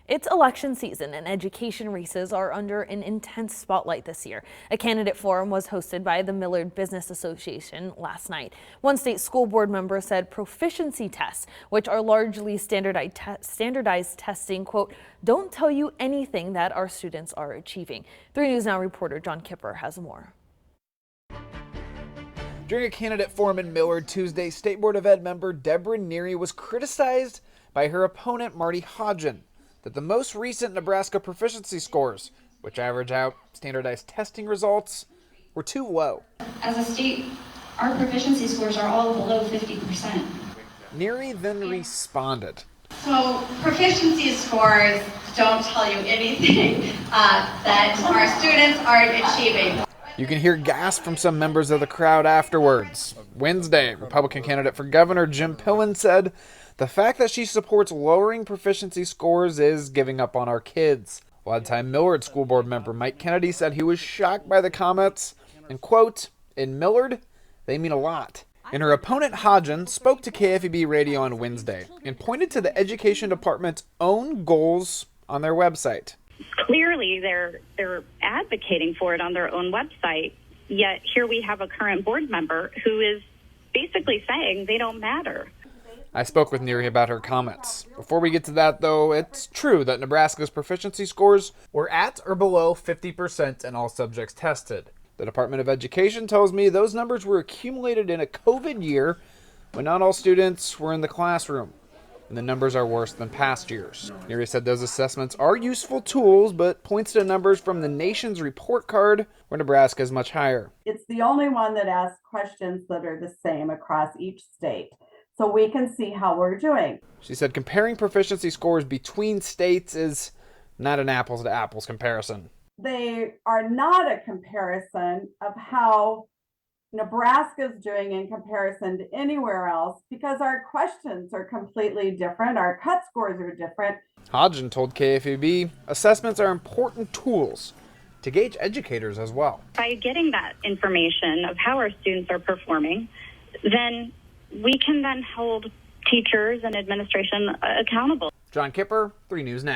It's election season and education races are under an intense spotlight this year. A candidate forum was hosted by the Millard Business Association last night. One state school board member said proficiency tests, which are largely standardized testing, quote, don't tell you anything that our students are achieving. 3 News Now reporter John Kipper has more. During a candidate forum in Millard Tuesday, State Board of Ed member Deborah Neary was criticized by her opponent Marty Hodgen that the most recent Nebraska proficiency scores, which average out standardized testing results, were too low. As a state, our proficiency scores are all below 50%. Neary then responded. So proficiency scores don't tell you anything that our students aren't achieving. You can hear gasps from some members of the crowd afterwards. Wednesday, Republican candidate for governor Jim Pillen said the fact that she supports lowering proficiency scores is giving up on our kids. Longtime Millard school board member Mike Kennedy said he was shocked by the comments and, quote, in Millard, they mean a lot. And her opponent Hodgen spoke to KFEB radio on Wednesday and pointed to the education department's own goals on their website. Clearly, they're advocating for it on their own website, yet here we have a current board member who is basically saying they don't matter. I spoke with Neary about her comments. Before we get to that, though, it's true that Nebraska's proficiency scores were at or below 50% in all subjects tested. The Department of Education tells me those numbers were accumulated in a COVID year when not all students were in the classroom, and the numbers are worse than past years. Neary said those assessments are useful tools, but points to numbers from the nation's report card where Nebraska is much higher. It's the only one that asks questions that are the same across each state, so we can see how we're doing. She said comparing proficiency scores between states is not an apples to apples comparison. They are not a comparison of how Nebraska's doing in comparison to anywhere else because our questions are completely different. Our cut scores are different. Hodgen told KFEB assessments are important tools to gauge educators as well. By getting that information of how our students are performing, then we can then hold teachers and administration accountable. John Kipper, 3 News Now.